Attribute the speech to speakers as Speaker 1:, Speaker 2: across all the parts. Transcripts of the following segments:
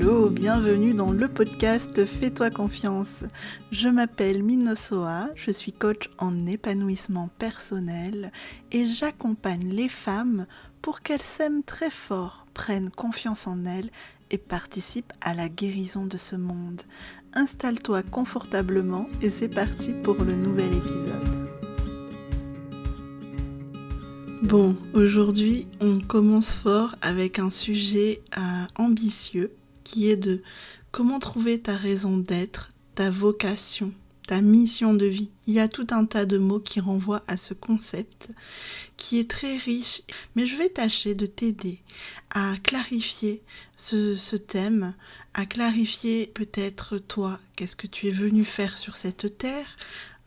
Speaker 1: Hello, bienvenue dans le podcast Fais-toi confiance. Je m'appelle Minosoa, je suis coach en épanouissement personnel et j'accompagne les femmes pour qu'elles s'aiment très fort, prennent confiance en elles et participent à la guérison de ce monde. Installe-toi confortablement et c'est parti pour le nouvel épisode. Bon, aujourd'hui, on commence fort avec un sujet ambitieux qui est de comment trouver ta raison d'être, ta vocation, ta mission de vie. Il y a tout un tas de mots qui renvoient à ce concept qui est très riche, mais je vais tâcher de t'aider à clarifier ce thème, à clarifier peut-être toi, qu'est-ce que tu es venu faire sur cette terre.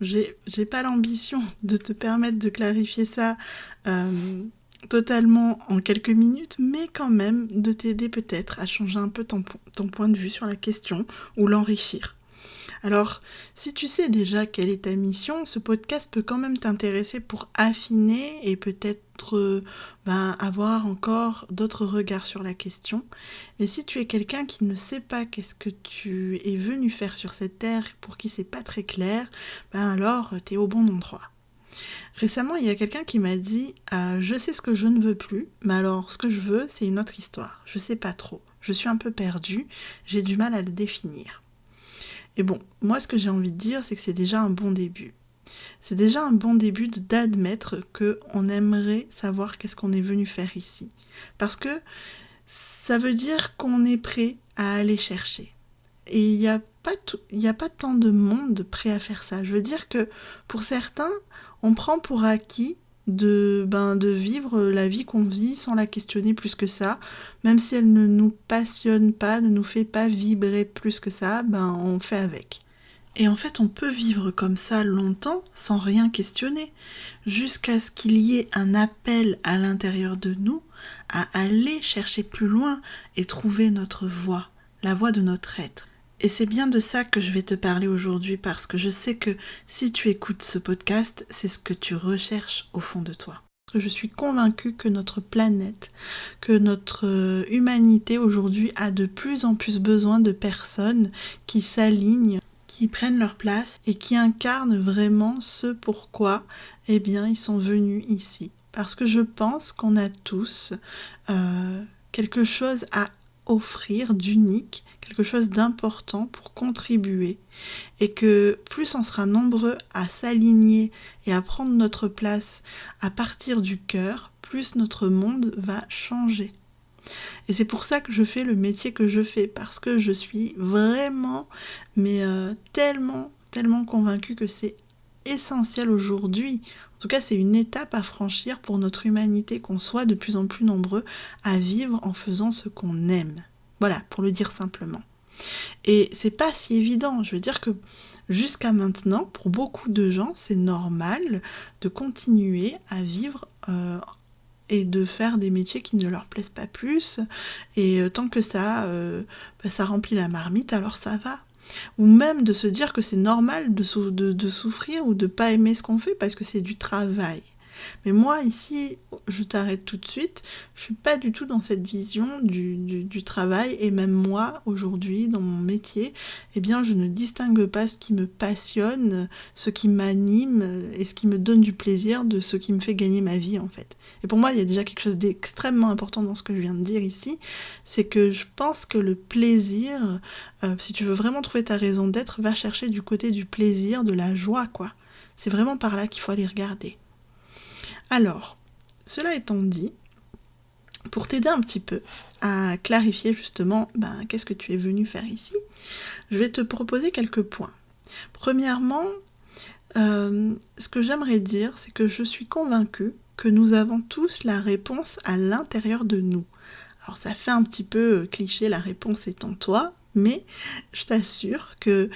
Speaker 1: J'ai pas l'ambition de te permettre de clarifier ça totalement en quelques minutes, mais quand même de t'aider peut-être à changer un peu ton point de vue sur la question ou l'enrichir. Alors, si tu sais déjà quelle est ta mission, ce podcast peut quand même t'intéresser pour affiner et peut-être avoir encore d'autres regards sur la question. Mais si tu es quelqu'un qui ne sait pas qu'est-ce que tu es venu faire sur cette terre, pour qui c'est pas très clair, alors tu es au bon endroit. Récemment, il y a quelqu'un qui m'a dit « Je sais ce que je ne veux plus, mais alors ce que je veux, c'est une autre histoire. Je sais pas trop. Je suis un peu perdue, j'ai du mal à le définir. » Et bon, moi ce que j'ai envie de dire, c'est que c'est déjà un bon début. C'est déjà un bon début d'admettre qu'on aimerait savoir qu'est-ce qu'on est venu faire ici. Parce que ça veut dire qu'on est prêt à aller chercher. Et il n'y a pas tant de monde prêt à faire ça. Je veux dire que pour certains, on prend pour acquis de vivre la vie qu'on vit sans la questionner plus que ça, même si elle ne nous passionne pas, ne nous fait pas vibrer plus que ça, on fait avec. Et en fait, on peut vivre comme ça longtemps sans rien questionner, jusqu'à ce qu'il y ait un appel à l'intérieur de nous à aller chercher plus loin et trouver notre voie, la voie de notre être. Et c'est bien de ça que je vais te parler aujourd'hui parce que je sais que si tu écoutes ce podcast, c'est ce que tu recherches au fond de toi. Je suis convaincue que notre planète, que notre humanité aujourd'hui a de plus en plus besoin de personnes qui s'alignent, qui prennent leur place et qui incarnent vraiment ce pourquoi ils sont venus ici. Parce que je pense qu'on a tous quelque chose à offrir d'unique, quelque chose d'important pour contribuer et que plus on sera nombreux à s'aligner et à prendre notre place à partir du cœur, plus notre monde va changer. Et c'est pour ça que je fais le métier que je fais, parce que je suis vraiment, tellement convaincue que c'est essentiel aujourd'hui. En tout cas, c'est une étape à franchir pour notre humanité, qu'on soit de plus en plus nombreux à vivre en faisant ce qu'on aime. Voilà, pour le dire simplement. Et c'est pas si évident. Je veux dire que jusqu'à maintenant, pour beaucoup de gens, c'est normal de continuer à vivre et de faire des métiers qui ne leur plaisent pas plus. Et tant que ça remplit la marmite, alors ça va. Ou même de se dire que c'est normal de souffrir ou de pas aimer ce qu'on fait parce que c'est du travail. Mais moi, ici, je t'arrête tout de suite, je suis pas du tout dans cette vision du travail, et même moi, aujourd'hui, dans mon métier, je ne distingue pas ce qui me passionne, ce qui m'anime, et ce qui me donne du plaisir de ce qui me fait gagner ma vie, en fait. Et pour moi, il y a déjà quelque chose d'extrêmement important dans ce que je viens de dire ici, c'est que je pense que le plaisir, si tu veux vraiment trouver ta raison d'être, va chercher du côté du plaisir, de la joie, quoi. C'est vraiment par là qu'il faut aller regarder. Alors, cela étant dit, pour t'aider un petit peu à clarifier justement qu'est-ce que tu es venu faire ici, je vais te proposer quelques points. Premièrement, ce que j'aimerais dire, c'est que je suis convaincue que nous avons tous la réponse à l'intérieur de nous. Alors ça fait un petit peu cliché, la réponse est en toi, mais je t'assure que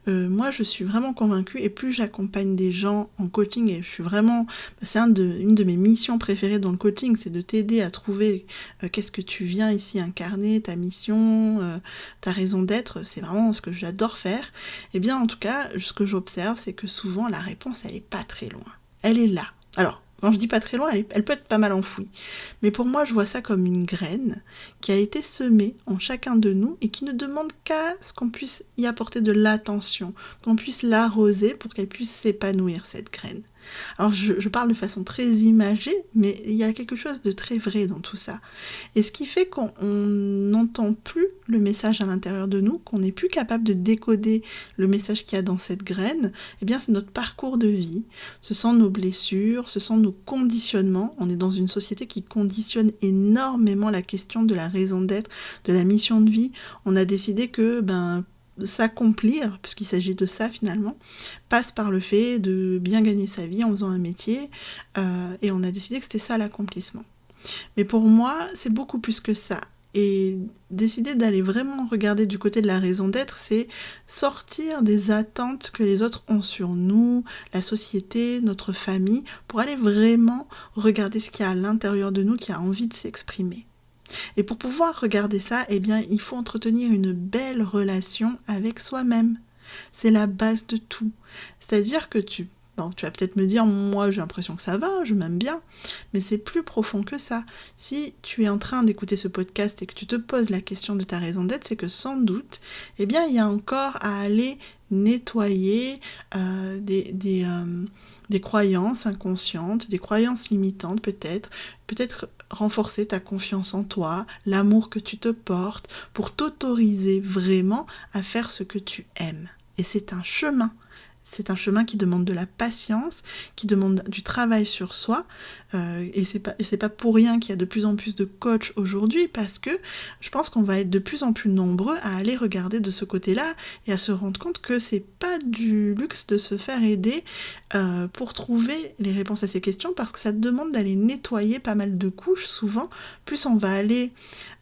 Speaker 1: moi je suis vraiment convaincue, et plus j'accompagne des gens en coaching, et je suis vraiment, c'est une de mes missions préférées dans le coaching, c'est de t'aider à trouver qu'est-ce que tu viens ici incarner, ta mission, ta raison d'être, c'est vraiment ce que j'adore faire. En tout cas, ce que j'observe, c'est que souvent la réponse elle est pas très loin, elle est là. Alors Quand je dis pas très loin, elle peut être pas mal enfouie. Mais pour moi, je vois ça comme une graine qui a été semée en chacun de nous et qui ne demande qu'à ce qu'on puisse y apporter de l'attention, qu'on puisse l'arroser pour qu'elle puisse s'épanouir, cette graine. Alors je parle de façon très imagée, mais il y a quelque chose de très vrai dans tout ça. Et ce qui fait qu'on n'entend plus le message à l'intérieur de nous, qu'on n'est plus capable de décoder le message qu'il y a dans cette graine, eh bien c'est notre parcours de vie, ce sont nos blessures, ce sont nos conditionnements. On est dans une société qui conditionne énormément la question de la raison d'être, de la mission de vie. On a décidé que s'accomplir, puisqu'il s'agit de ça finalement, passe par le fait de bien gagner sa vie en faisant un métier, et on a décidé que c'était ça l'accomplissement. Mais pour moi, c'est beaucoup plus que ça. Et décider d'aller vraiment regarder du côté de la raison d'être, c'est sortir des attentes que les autres ont sur nous, la société, notre famille, pour aller vraiment regarder ce qu'il y a à l'intérieur de nous qui a envie de s'exprimer. Et pour pouvoir regarder ça, eh bien, il faut entretenir une belle relation avec soi-même. C'est la base de tout. C'est-à-dire que tu vas peut-être me dire, moi j'ai l'impression que ça va, je m'aime bien, mais c'est plus profond que ça. Si tu es en train d'écouter ce podcast et que tu te poses la question de ta raison d'être, c'est que sans doute, eh bien, il y a encore à aller nettoyer des croyances inconscientes, des croyances limitantes peut-être renforcer ta confiance en toi, l'amour que tu te portes, pour t'autoriser vraiment à faire ce que tu aimes. Et c'est un chemin. C'est un chemin qui demande de la patience, qui demande du travail sur soi, et c'est pas pour rien qu'il y a de plus en plus de coachs aujourd'hui, parce que je pense qu'on va être de plus en plus nombreux à aller regarder de ce côté-là et à se rendre compte que c'est pas du luxe de se faire aider pour trouver les réponses à ces questions, parce que ça demande d'aller nettoyer pas mal de couches souvent. Plus on va aller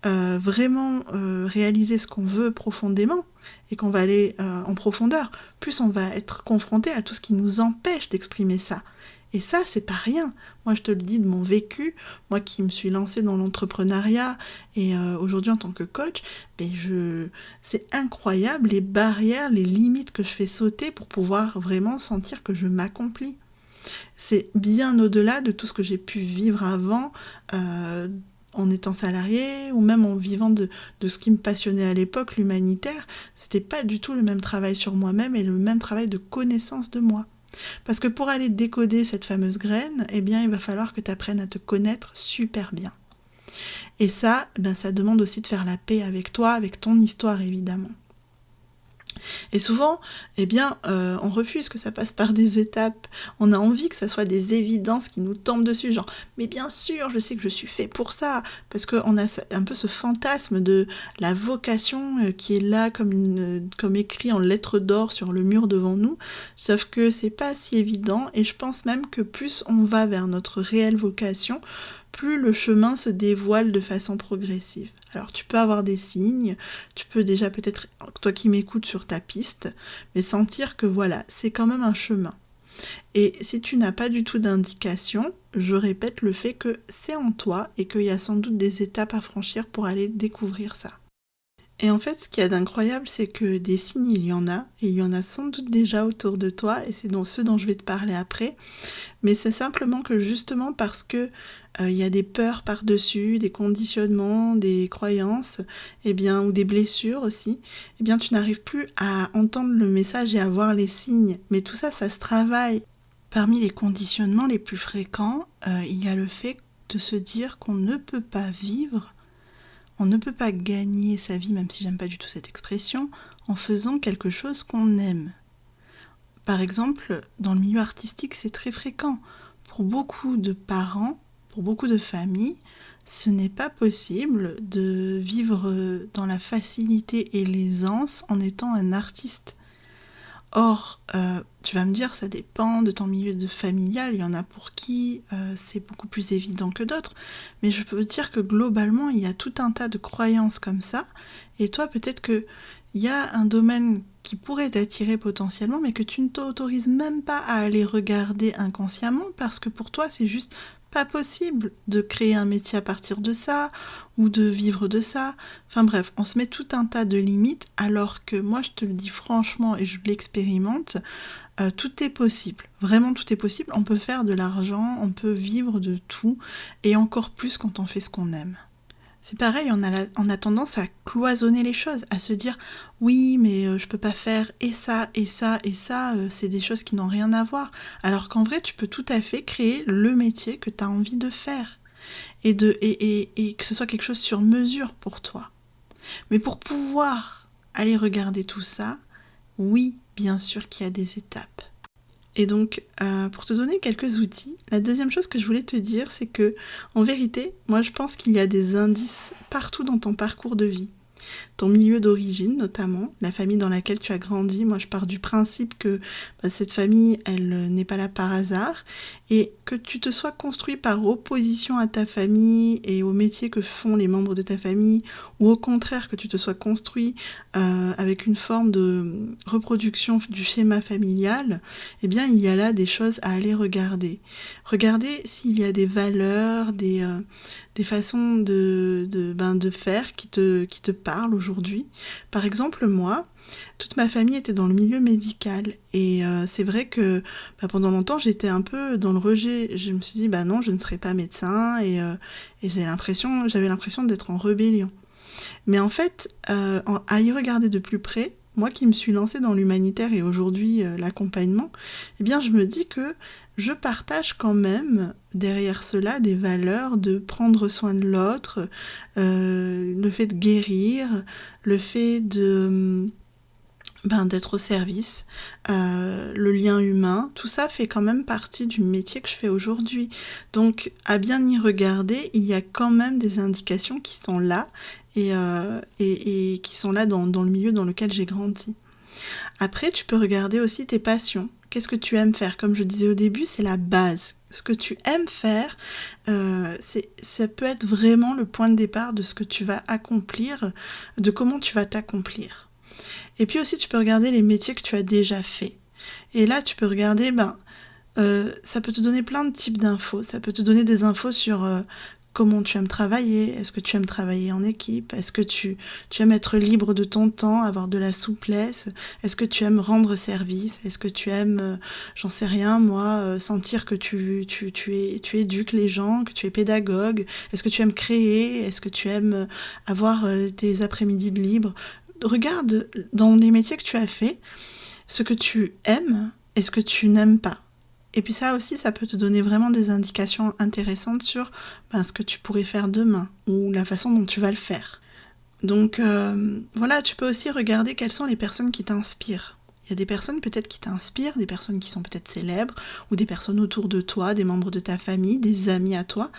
Speaker 1: vraiment réaliser ce qu'on veut profondément, et qu'on va aller en profondeur, plus on va être confronté à tout ce qui nous empêche d'exprimer ça. Et ça, c'est pas rien. Moi, je te le dis de mon vécu, moi qui me suis lancée dans l'entrepreneuriat et aujourd'hui en tant que coach, c'est incroyable les barrières, les limites que je fais sauter pour pouvoir vraiment sentir que je m'accomplis. C'est bien au-delà de tout ce que j'ai pu vivre avant, en étant salarié ou même en vivant de ce qui me passionnait à l'époque, l'humanitaire. C'était pas du tout le même travail sur moi-même et le même travail de connaissance de moi. Parce que pour aller décoder cette fameuse graine, eh bien, il va falloir que tu apprennes à te connaître super bien. Et ça, ça demande aussi de faire la paix avec toi, avec ton histoire évidemment. Et souvent, on refuse que ça passe par des étapes. On a envie que ça soit des évidences qui nous tombent dessus, genre « mais bien sûr, je sais que je suis fait pour ça », parce qu'on a un peu ce fantasme de la vocation qui est là comme écrit en lettres d'or sur le mur devant nous, sauf que c'est pas si évident, et je pense même que plus on va vers notre réelle vocation, plus le chemin se dévoile de façon progressive. Alors tu peux avoir des signes, tu peux déjà peut-être, toi qui m'écoutes sur ta piste, mais sentir que voilà, c'est quand même un chemin. Et si tu n'as pas du tout d'indication, je répète le fait que c'est en toi et qu'il y a sans doute des étapes à franchir pour aller découvrir ça. Et en fait, ce qu'il y a d'incroyable, c'est que des signes, il y en a, et il y en a sans doute déjà autour de toi, et c'est ce dont je vais te parler après. Mais c'est simplement que justement parce que il y a des peurs par-dessus, des conditionnements, des croyances, ou des blessures aussi, tu n'arrives plus à entendre le message et à voir les signes. Mais tout ça, ça se travaille. Parmi les conditionnements les plus fréquents, il y a le fait de se dire qu'on ne peut pas vivre, on ne peut pas gagner sa vie, même si j'aime pas du tout cette expression, en faisant quelque chose qu'on aime. Par exemple, dans le milieu artistique, c'est très fréquent. Pour beaucoup de parents, pour beaucoup de familles, ce n'est pas possible de vivre dans la facilité et l'aisance en étant un artiste. Or, tu vas me dire, ça dépend de ton milieu familial, il y en a pour qui c'est beaucoup plus évident que d'autres, mais je peux te dire que globalement, il y a tout un tas de croyances comme ça, et toi, peut-être qu'il y a un domaine qui pourrait t'attirer potentiellement, mais que tu ne t'autorises même pas à aller regarder inconsciemment, parce que pour toi, c'est juste pas possible de créer un métier à partir de ça, ou de vivre de ça. Enfin bref, on se met tout un tas de limites, alors que moi je te le dis franchement, et je l'expérimente, tout est possible. Vraiment, tout est possible. On peut faire de l'argent, on peut vivre de tout, et encore plus quand on fait ce qu'on aime. C'est pareil, on a tendance à cloisonner les choses, à se dire oui, mais je peux pas faire et ça, et ça, et ça, c'est des choses qui n'ont rien à voir. Alors qu'en vrai, tu peux tout à fait créer le métier que tu as envie de faire et que ce soit quelque chose sur mesure pour toi. Mais pour pouvoir aller regarder tout ça, oui, bien sûr qu'il y a des étapes. Et donc, pour te donner quelques outils, la deuxième chose que je voulais te dire, c'est que, en vérité, moi je pense qu'il y a des indices partout dans ton parcours de vie. Ton milieu d'origine notamment, la famille dans laquelle tu as grandi. Moi, je pars du principe que cette famille, elle n'est pas là par hasard, et que tu te sois construit par opposition à ta famille et au métier que font les membres de ta famille, ou au contraire que tu te sois construit avec une forme de reproduction du schéma familial, eh bien, il y a là des choses à aller regarder. Regardez s'il y a des valeurs, des façons de faire qui te parlent aujourd'hui. Par exemple, moi, toute ma famille était dans le milieu médical et c'est vrai que pendant longtemps j'étais un peu dans le rejet. Je me suis dit non, je ne serai pas médecin et j'avais l'impression d'être en rébellion. Mais en fait, à y regarder de plus près, moi qui me suis lancée dans l'humanitaire et aujourd'hui l'accompagnement, eh bien je me dis que je partage quand même derrière cela des valeurs de prendre soin de l'autre, le fait de guérir, le fait d'être au service, le lien humain, tout ça fait quand même partie du métier que je fais aujourd'hui. Donc à bien y regarder, il y a quand même des indications qui sont là et qui sont là dans le milieu dans lequel j'ai grandi. Après, tu peux regarder aussi tes passions. Qu'est-ce que tu aimes faire? Comme je disais au début, c'est la base. Ce que tu aimes faire, ça peut être vraiment le point de départ de ce que tu vas accomplir, de comment tu vas t'accomplir. Et puis aussi, tu peux regarder les métiers que tu as déjà faits. Et là, tu peux regarder, ça peut te donner plein de types d'infos. Ça peut te donner des infos sur comment tu aimes travailler. Est-ce que tu aimes travailler en équipe? Est-ce que tu aimes être libre de ton temps, avoir de la souplesse? Est-ce que tu aimes rendre service? Est-ce que tu aimes, j'en sais rien, moi, sentir que tu éduques les gens, que tu es pédagogue? Est-ce que tu aimes créer? Est-ce que tu aimes avoir tes après-midi de libre? Regarde dans les métiers que tu as fait, ce que tu aimes et ce que tu n'aimes pas. Et puis ça aussi, ça peut te donner vraiment des indications intéressantes sur ce que tu pourrais faire demain ou la façon dont tu vas le faire. Donc voilà, tu peux aussi regarder quelles sont les personnes qui t'inspirent. Il y a des personnes peut-être qui t'inspirent, des personnes qui sont peut-être célèbres, ou des personnes autour de toi, des membres de ta famille, des amis à toi.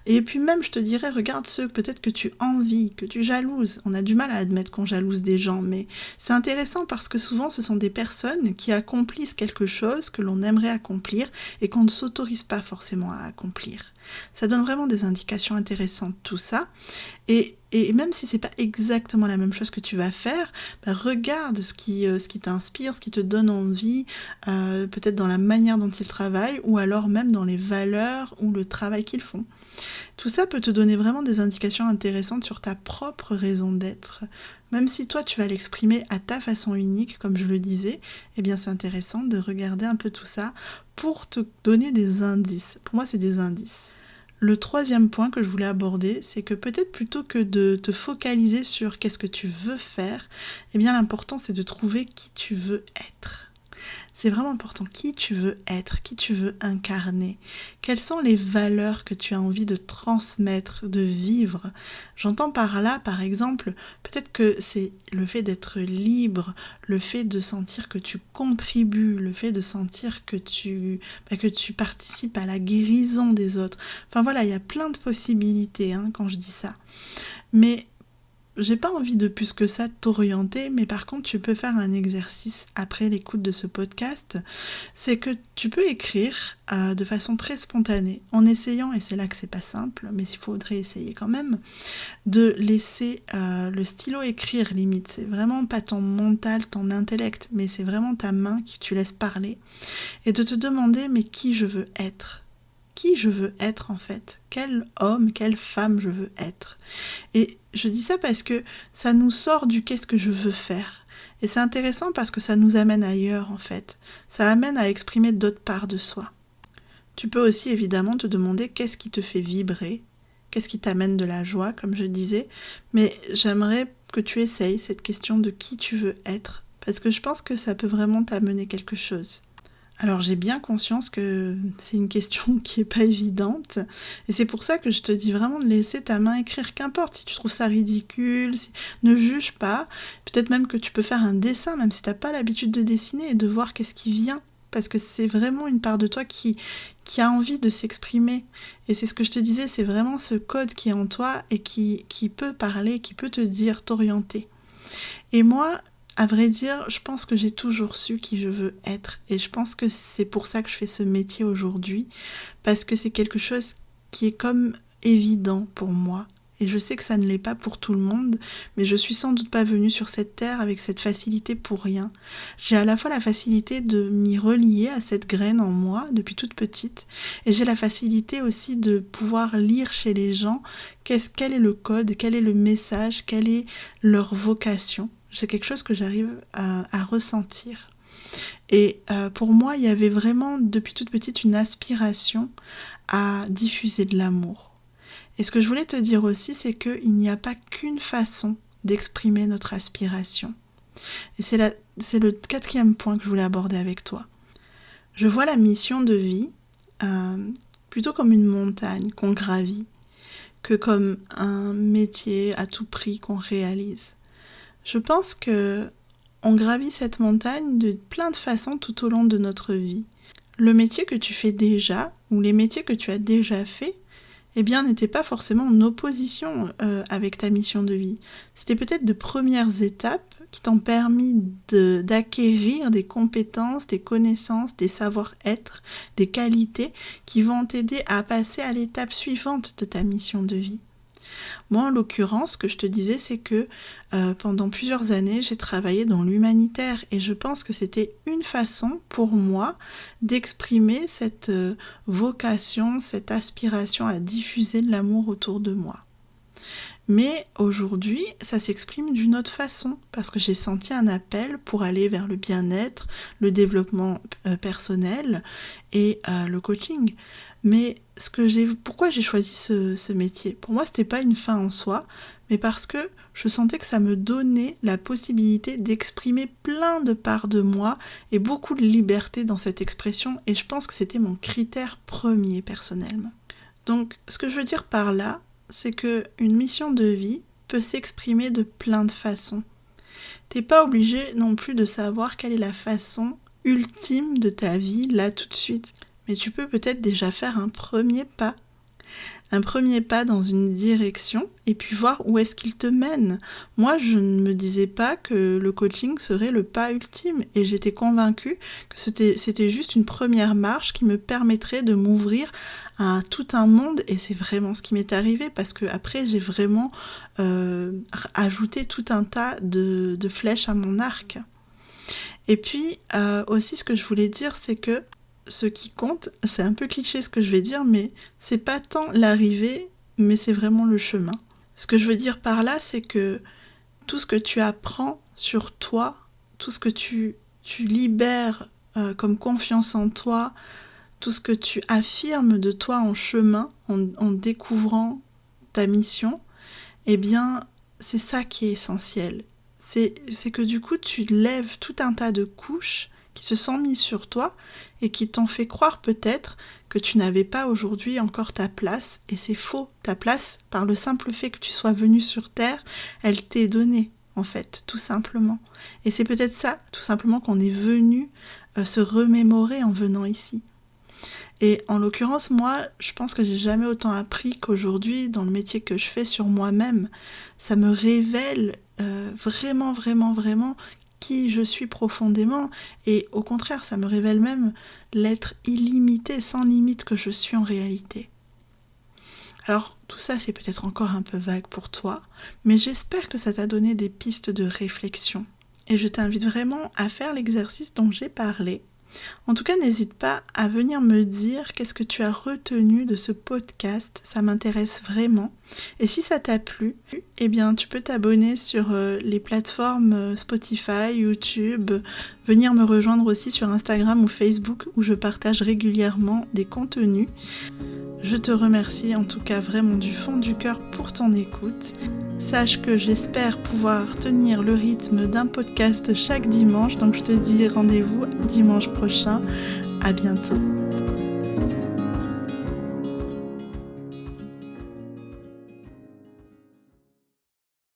Speaker 1: Et puis même, je te dirais, regarde ceux peut-être que tu envies, que tu jalouses. On a du mal à admettre qu'on jalouse des gens, mais c'est intéressant parce que souvent, ce sont des personnes qui accomplissent quelque chose que l'on aimerait accomplir et qu'on ne s'autorise pas forcément à accomplir. Ça donne vraiment des indications intéressantes, tout ça. Et même si c'est pas exactement la même chose que tu vas faire, regarde ce qui t'inspire, ce qui te donne envie, peut-être dans la manière dont ils travaillent, ou alors même dans les valeurs ou le travail qu'ils font. Tout ça peut te donner vraiment des indications intéressantes sur ta propre raison d'être. Même si toi tu vas l'exprimer à ta façon unique, comme je le disais, eh bien c'est intéressant de regarder un peu tout ça pour te donner des indices. Pour moi, c'est des indices. Le troisième point que je voulais aborder, c'est que peut-être plutôt que de te focaliser sur qu'est-ce que tu veux faire, eh bien l'important c'est de trouver qui tu veux être. C'est vraiment important, qui tu veux être, qui tu veux incarner. Quelles sont les valeurs que tu as envie de transmettre, de vivre? J'entends par là, par exemple, peut-être que c'est le fait d'être libre, le fait de sentir que tu contribues, le fait de sentir que tu participes à la guérison des autres. Enfin voilà, il y a plein de possibilités quand je dis ça. Mais j'ai pas envie de plus que ça t'orienter, mais par contre tu peux faire un exercice après l'écoute de ce podcast, c'est que tu peux écrire de façon très spontanée, en essayant, et c'est là que c'est pas simple, mais il faudrait essayer quand même, de laisser le stylo écrire limite. C'est vraiment pas ton mental, ton intellect, mais c'est vraiment ta main que tu laisses parler, et de te demander mais qui je veux être ? Qui je veux être en fait? Quel homme, quelle femme je veux être? Et je dis ça parce que ça nous sort du qu'est-ce que je veux faire. Et c'est intéressant parce que ça nous amène ailleurs en fait. Ça amène à exprimer d'autres parts de soi. Tu peux aussi évidemment te demander qu'est-ce qui te fait vibrer, qu'est-ce qui t'amène de la joie, comme je disais, mais j'aimerais que tu essayes cette question de qui tu veux être, parce que je pense que ça peut vraiment t'amener quelque chose. Alors j'ai bien conscience que c'est une question qui est pas évidente, et c'est pour ça que je te dis vraiment de laisser ta main écrire, qu'importe si tu trouves ça ridicule, ne juge pas, peut-être même que tu peux faire un dessin, même si t'as pas l'habitude de dessiner, et de voir qu'est-ce qui vient, parce que c'est vraiment une part de toi qui a envie de s'exprimer, et c'est ce que je te disais, c'est vraiment ce code qui est en toi, et qui peut parler, qui peut te dire, t'orienter. Et moi, à vrai dire, je pense que j'ai toujours su qui je veux être. Et je pense que c'est pour ça que je fais ce métier aujourd'hui. Parce que c'est quelque chose qui est comme évident pour moi. Et je sais que ça ne l'est pas pour tout le monde, mais je suis sans doute pas venue sur cette terre avec cette facilité pour rien. J'ai à la fois la facilité de m'y relier à cette graine en moi depuis toute petite, et j'ai la facilité aussi de pouvoir lire chez les gens quel est le code, quel est le message, quelle est leur vocation. C'est quelque chose que j'arrive à ressentir. Et pour moi, il y avait vraiment depuis toute petite une aspiration à diffuser de l'amour. Et ce que je voulais te dire aussi, c'est qu'il n'y a pas qu'une façon d'exprimer notre aspiration. Et c'est le 4e point que je voulais aborder avec toi. Je vois la mission de vie plutôt comme une montagne qu'on gravit, que comme un métier à tout prix qu'on réalise. Je pense que on gravit cette montagne de plein de façons tout au long de notre vie. Le métier que tu fais déjà, ou les métiers que tu as déjà faits, eh bien, n'étaient pas forcément en opposition avec ta mission de vie. C'était peut-être de premières étapes qui t'ont permis d'acquérir des compétences, des connaissances, des savoir-être, des qualités qui vont t'aider à passer à l'étape suivante de ta mission de vie. Moi, en l'occurrence, ce que je te disais, c'est que pendant plusieurs années, j'ai travaillé dans l'humanitaire et je pense que c'était une façon pour moi d'exprimer cette vocation, cette aspiration à diffuser de l'amour autour de moi. Mais aujourd'hui, ça s'exprime d'une autre façon, parce que j'ai senti un appel pour aller vers le bien-être, le développement personnel et le coaching. Mais pourquoi j'ai choisi ce métier ? Pour moi, c'était pas une fin en soi, mais parce que je sentais que ça me donnait la possibilité d'exprimer plein de parts de moi et beaucoup de liberté dans cette expression, et je pense que c'était mon critère premier personnellement. Donc, ce que je veux dire par là, c'est qu'une mission de vie peut s'exprimer de plein de façons. T'es pas obligé non plus de savoir quelle est la façon ultime de ta vie là tout de suite. Mais tu peux peut-être déjà faire un premier pas dans une direction et puis voir où est-ce qu'il te mène. Moi, je ne me disais pas que le coaching serait le pas ultime et j'étais convaincue que c'était juste une première marche qui me permettrait de m'ouvrir à tout un monde, et c'est vraiment ce qui m'est arrivé parce que après j'ai vraiment ajouté tout un tas de flèches à mon arc. Et puis aussi ce que je voulais dire, c'est que ce qui compte, c'est un peu cliché ce que je vais dire, mais c'est pas tant l'arrivée, mais c'est vraiment le chemin. Ce que je veux dire par là, c'est que tout ce que tu apprends sur toi, tout ce que tu libères comme confiance en toi, tout ce que tu affirmes de toi en chemin, en découvrant ta mission, eh bien, c'est ça qui est essentiel. C'est que du coup, tu lèves tout un tas de couches qui se sont mises sur toi et qui t'ont fait croire peut-être que tu n'avais pas aujourd'hui encore ta place. Et c'est faux. Ta place, par le simple fait que tu sois venu sur Terre, elle t'est donnée, en fait, tout simplement. Et c'est peut-être ça, tout simplement, qu'on est venu se remémorer en venant ici. Et en l'occurrence, moi, je pense que j'ai jamais autant appris qu'aujourd'hui dans le métier que je fais sur moi-même. Ça me révèle vraiment, vraiment, vraiment qui je suis profondément. Et au contraire, ça me révèle même l'être illimité, sans limite que je suis en réalité. Alors, tout ça, c'est peut-être encore un peu vague pour toi, mais j'espère que ça t'a donné des pistes de réflexion. Et je t'invite vraiment à faire l'exercice dont j'ai parlé, En tout cas, n'hésite pas à venir me dire qu'est-ce que tu as retenu de ce podcast, ça m'intéresse vraiment. Et si ça t'a plu, eh bien tu peux t'abonner sur les plateformes Spotify, YouTube, venir me rejoindre aussi sur Instagram ou Facebook où je partage régulièrement des contenus. Je te remercie en tout cas vraiment du fond du cœur pour ton écoute. Sache que j'espère pouvoir tenir le rythme d'un podcast chaque dimanche, donc je te dis rendez-vous dimanche prochain. À bientôt.